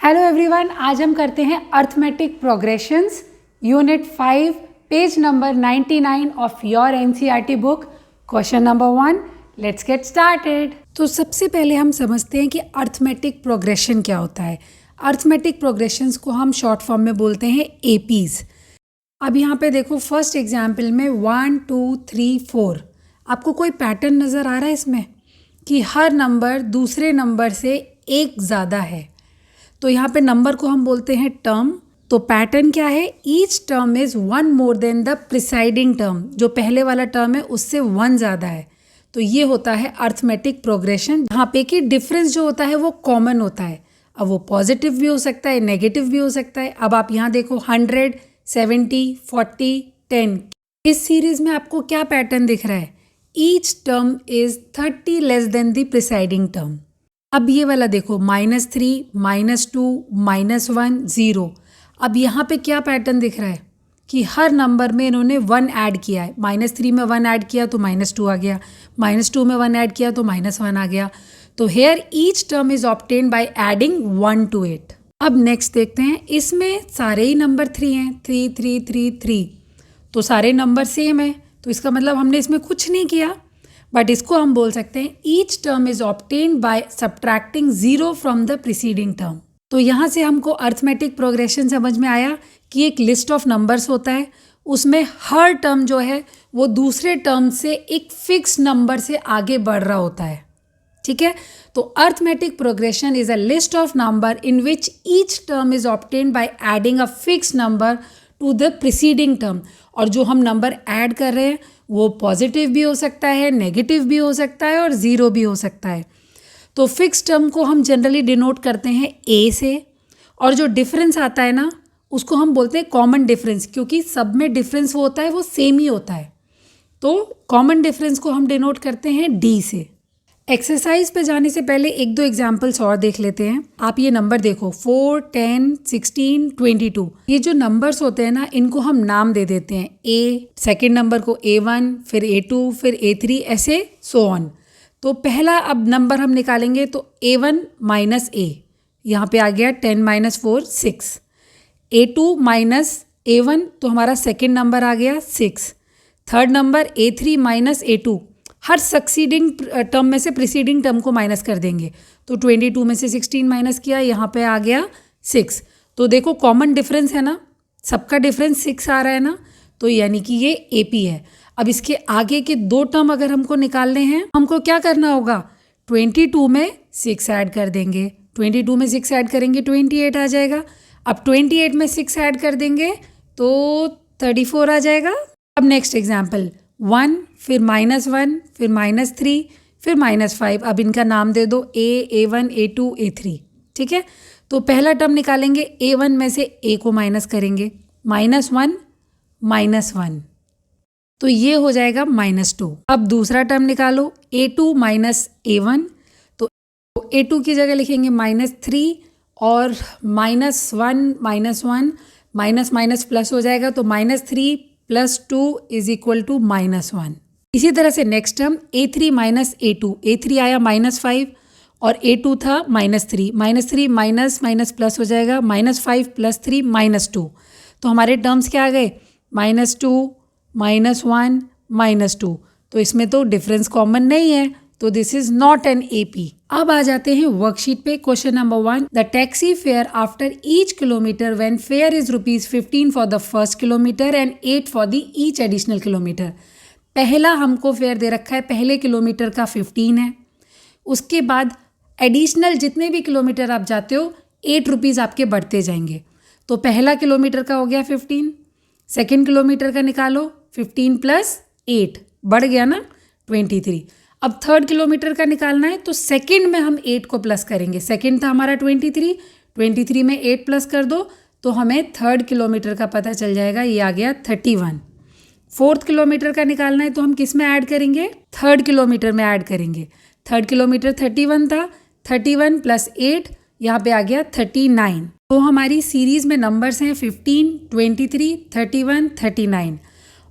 Hello everyone, आज हम करते हैं arithmetic progressions unit 5 page number 99 of your NCERT book. Question number 1, let's get started. तो सबसे पहले हम समझते हैं कि अर्थमेटिक प्रोग्रेशन क्या होता है। अर्थमेटिक प्रोग्रेशंस को हम शॉर्ट फॉर्म में बोलते हैं एपीज। अब यहाँ पे देखो, फर्स्ट एग्जाम्पल में 1 2 3 4, आपको कोई पैटर्न नज़र आ रहा है इसमें कि हर नंबर दूसरे नंबर से एक ज़्यादा है। तो यहाँ पे नंबर को हम बोलते हैं टर्म। तो पैटर्न क्या है? Each term is one more than the presiding term. जो पहले वाला टर्म है उससे वन ज़्यादा है। तो ये होता है अर्थमेटिक प्रोग्रेशन, जहाँ पे कि डिफरेंस जो होता है वो कॉमन होता है। अब वो पॉजिटिव भी हो सकता है, नेगेटिव भी हो सकता है। अब आप यहाँ देखो 100, 70, 40, 10, इस सीरीज़ में आपको क्या पैटर्न दिख रहा है? Each term is 30 less than the presiding term. अब ये वाला देखो, -3, -2, -1, 0। अब यहाँ पे क्या पैटर्न दिख रहा है कि हर नंबर में इन्होंने 1 ऐड किया है। -3 में 1 ऐड किया तो -2 आ गया, -2 में 1 ऐड किया तो -1 आ गया। तो here each term is obtained by adding 1 to it। अब नेक्स्ट देखते हैं, इसमें सारे ही नंबर 3 हैं, 3 3 3 3। तो सारे नंबर सेम है, तो इसका मतलब हमने इसमें कुछ नहीं किया। बट इसको हम बोल सकते हैं each term is obtained by subtracting 0 from the preceding term. तो यहाँ से हमको अर्थमेटिक प्रोग्रेशन समझ में आया कि एक लिस्ट ऑफ नंबर्स होता है, उसमें हर टर्म जो है वो दूसरे टर्म से एक फिक्स नंबर से आगे बढ़ रहा होता है। ठीक है, तो arithmetic progression is a list of number in which each term is obtained by adding a fix number two the preceding term. और जो हम नंबर ऐड कर रहे हैं वो पॉजिटिव भी हो सकता है, नेगेटिव भी हो सकता है और ज़ीरो भी हो सकता है। तो फिक्स टर्म को हम जनरली डिनोट करते हैं ए से, और जो डिफरेंस आता है ना उसको हम बोलते हैं कॉमन डिफरेंस, क्योंकि सब में डिफरेंस वो होता है वो सेम ही होता है। तो कॉमन डिफरेंस को हम डिनोट करते हैं डी से। एक्सरसाइज पे जाने से पहले एक दो एग्जाम्पल्स और देख लेते हैं। आप ये नंबर देखो 4, 10, 16, 22। ये जो नंबर्स होते हैं ना, इनको हम नाम दे देते हैं। ए, सेकेंड नंबर को A1, फिर A2, फिर A3, ऐसे सो ऑन। तो पहला अब नंबर हम निकालेंगे तो A1 माइनस A, यहाँ पे आ गया 10 - 4 6। A2 माइनस A1, तो हमारा सेकेंड नंबर आ गया 6। Third number A3 minus A2, हर सक्सीडिंग टर्म में से प्रीसीडिंग टर्म को माइनस कर देंगे। तो 22 में से 16 माइनस किया, यहाँ पे आ गया 6। तो देखो कॉमन डिफरेंस है ना, सबका डिफरेंस 6 आ रहा है ना, तो यानी कि ये एपी है। अब इसके आगे के दो टर्म अगर हमको निकालने हैं, हमको क्या करना होगा? 22 में 6 ऐड कर देंगे, 22 में 6 ऐड करेंगे 28 आ जाएगा। अब 28 में 6 ऐड कर देंगे तो 34 आ जाएगा। अब नेक्स्ट एग्जाम्पल 1, फिर -1, फिर -3, फिर -5। अब इनका नाम दे दो A1, A2, A3। ठीक है, तो पहला टर्म निकालेंगे, A1 में से A को माइनस करेंगे, -1, -1, तो ये हो जाएगा -2। अब दूसरा टर्म निकालो, A2 माइनस A1, तो A2 की जगह लिखेंगे -3 और -1, -1, माइनस माइनस प्लस हो जाएगा, तो -3 + 2 = -1। इसी तरह से next term A3 minus A2, A3 आया -5 और A2 था -3, -3 माइनस माइनस प्लस हो जाएगा, -5 + 3 -2। तो हमारे टर्म्स क्या आ गए? -2, -1, -2। तो इसमें तो डिफरेंस कॉमन नहीं है, तो this is not an AP। अब आ जाते हैं वर्कशीट पे। Question number 1, the taxi fare after each kilometre when fair is ₹15 for the first kilometre and 8 for the each additional kilometre. पहला हमको फेयर दे रखा है, पहले किलोमीटर का 15 है, उसके बाद एडिशनल जितने भी किलोमीटर आप जाते हो ₹8 आपके बढ़ते जाएंगे। तो पहला किलोमीटर का हो गया 15, सेकेंड किलोमीटर का निकालो, 15 + 8 बढ़ गया ना 23। अब थर्ड किलोमीटर का निकालना है, तो सेकंड में हम 8 को प्लस करेंगे। सेकंड था हमारा 23, 23 में 8 प्लस कर दो तो हमें थर्ड किलोमीटर का पता चल जाएगा, ये आ गया 31। फोर्थ किलोमीटर का निकालना है, तो हम किस में ऐड करेंगे? थर्ड किलोमीटर में ऐड करेंगे। थर्ड किलोमीटर 31 था, 31 + 8, यहाँ पे आ गया 39। तो हमारी सीरीज़ में नंबर्स हैं 15, 23, 31, 39।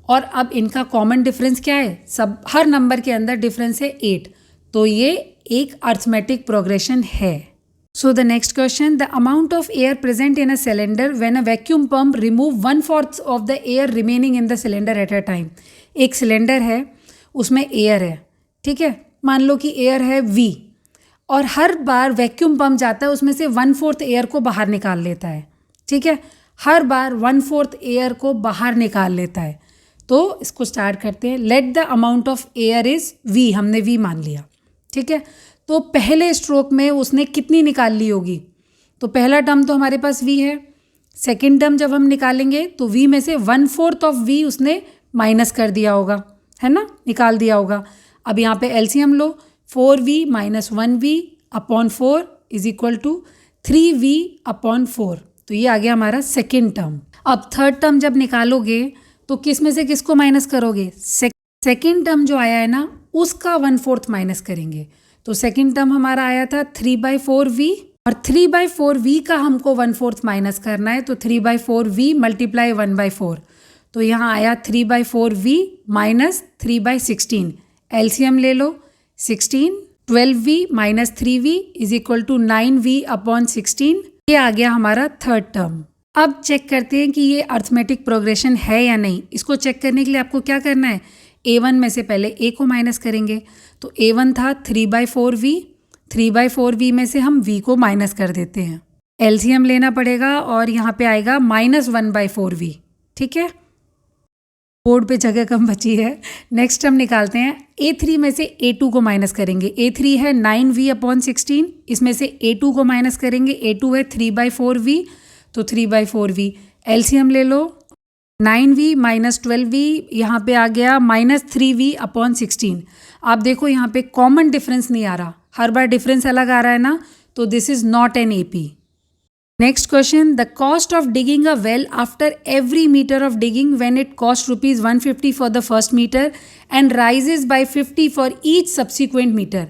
और अब इनका कॉमन डिफरेंस क्या है? सब हर नंबर के अंदर डिफरेंस है 8। तो ये एक अर्थमेटिक प्रोग्रेशन है। So the next question, the amount of air present in a cylinder when a vacuum pump remove 1/4 of the air remaining in the cylinder at a time. एक cylinder है, उसमें air है, ठीक है, मान लो कि air है V, और हर बार वैक्यूम पंप जाता है उसमें से 1/4 एयर को बाहर निकाल लेता है, ठीक है, हर बार 1/4 एयर को बाहर निकाल लेता है। तो इसको स्टार्ट करते हैं। Let the amount of air is V, हमने V मान लिया, ठीक है। तो पहले स्ट्रोक में उसने कितनी निकाल ली होगी? तो पहला टर्म तो हमारे पास V है, सेकेंड टर्म जब हम निकालेंगे तो V में से 1/4 ऑफ V उसने माइनस कर दिया होगा, है ना, निकाल दिया होगा। अब यहाँ पे एलसीएम लो, 4V minus 1V upon 4 is equal to 3V upon 4। तो ये आ गया हमारा सेकेंड टर्म। अब थर्ड टर्म जब निकालोगे तो किस में से किसको माइनस करोगे? सेकेंड टर्म जो आया है ना उसका 1/4 माइनस करेंगे। तो सेकेंड टर्म हमारा आया था 3/4V, और 3/4V का हमको 1/4 माइनस करना है, तो 3/4V मल्टीप्लाई 1/4। तो यहाँ आया 3/4V माइनस 3/16। एलसीएम ले लो, 16, 12V minus 3V is equal to 9V upon 16। ये आ गया हमारा थर्ड टर्म। अब चेक करते हैं कि ये अर्थमेटिक प्रोग्रेशन है या नहीं। इसको चेक करने के लिए आपको क्या करना है? A1 में से पहले A को माइनस करेंगे। तो A1 था 3/4V, 3/4V में से हम V को माइनस कर देते हैं। एलसीएम लेना पड़ेगा और यहाँ पे आएगा माइनस 1/4V, ठीक है, बोर्ड पे जगह कम बची है। नेक्स्ट हम निकालते हैं। A3 में से A2 को माइनस करेंगे। A3 है 9V अपॉन 16, इसमें से A2 को माइनस करेंगे। A2 है 3/4V, तो 3/4V। एलसीएम ले लो, 9V माइनस 12V, यहाँ पे आ गया माइनस 3V अपॉन 16। आप देखो यहाँ पे कॉमन डिफरेंस नहीं आ रहा, हर बार डिफरेंस अलग आ रहा है ना, तो this is not an AP। Next question, the cost of digging a well after every metre of digging when it cost ₹150 for the first metre and rises by 50 for each subsequent metre.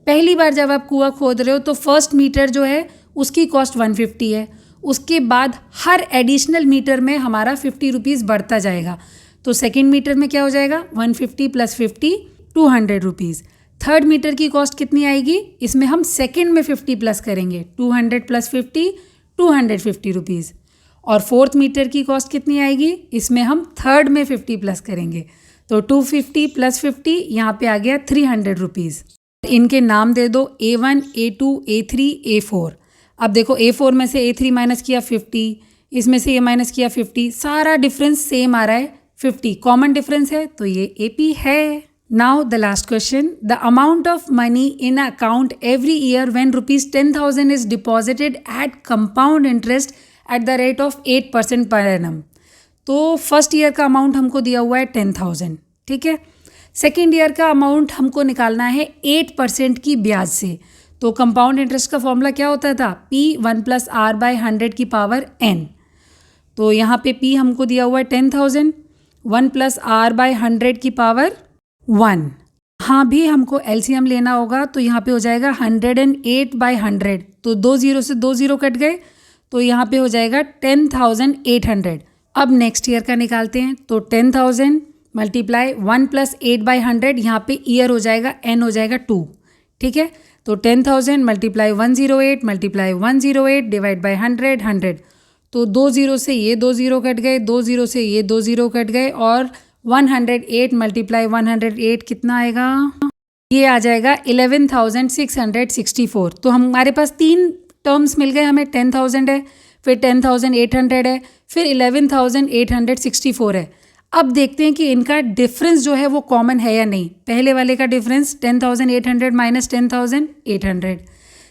पहली बार जब आप कुआं खोद रहे हो तो first metre जो है उसकी कॉस्ट 150 है, उसके बाद हर एडिशनल मीटर में हमारा 50 रुपीज़ बढ़ता जाएगा। तो सेकेंड मीटर में क्या हो जाएगा? 150 प्लस 50 200 रुपीज़। थर्ड मीटर की कॉस्ट कितनी आएगी? इसमें हम सेकेंड में 50 प्लस करेंगे, 200 प्लस 50 250 रुपीज़। और फोर्थ मीटर की कॉस्ट कितनी आएगी? इसमें हम थर्ड में 50 प्लस करेंगे, तो 250 प्लस 50 यहाँ पे आ गया 300 रुपीज़। इनके नाम दे दो A1, A2, A3, A4। अब देखो A4 में से A3 माइनस किया 50, इसमें से ये माइनस किया 50, सारा डिफरेंस सेम आ रहा है 50, कॉमन डिफरेंस है, तो ये AP है। Now the last question, the amount of money in account every year when ₹10,000 is deposited at compound interest at the rate of 8% per annum. तो फर्स्ट ईयर का amount हमको दिया हुआ है 10,000, ठीक है। सेकेंड ईयर का अमाउंट हमको निकालना है 8% की ब्याज से। तो कंपाउंड इंटरेस्ट का फॉर्मूला क्या होता था? P1 + R/100 की पावर n। तो यहाँ पे P हमको दिया हुआ है 10,000, 1 + R/100 की पावर 1। हाँ भी हमको एलसीएम लेना होगा, तो यहाँ पे हो जाएगा 108/100, तो 2 0 से 2 0 कट गए, तो यहाँ पे हो जाएगा 10,800। अब नेक्स्ट ईयर का निकालते हैं, तो 10,000 मल्टीप्लाई 1 + 8/100, यहाँ पे ईयर हो जाएगा, n हो जाएगा 2, ठीक है। तो 10,000 मल्टीप्लाई 108 मल्टीप्लाई 108 डिवाइड बाई 100 100, तो 2 0 से ये 2 0 कट गए, 2 0 से ये 2 0 कट गए, और 108 मल्टीप्लाई 108 कितना आएगा? ये आ जाएगा 11,664। तो हमारे पास 3 टर्म्स मिल गए, हमें 10,000 है, फिर 10,800 है, फिर 11,864 है। अब देखते हैं कि इनका डिफरेंस जो है वो कॉमन है या नहीं। पहले वाले का डिफरेंस 10,800 माइनस 10,800,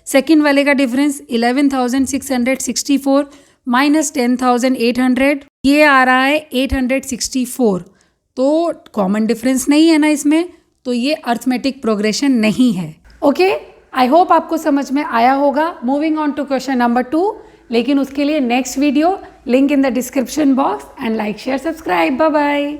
सेकेंड वाले का डिफरेंस 11,664 माइनस 10,800, ये आ रहा है 864। तो कॉमन डिफरेंस नहीं है ना इसमें, तो ये अर्थमेटिक प्रोग्रेशन नहीं है। ओके, आई होप आपको समझ में आया होगा। Moving on to question number 2, लेकिन उसके लिए next video, link in the description box, and like share subscribe. Bye bye.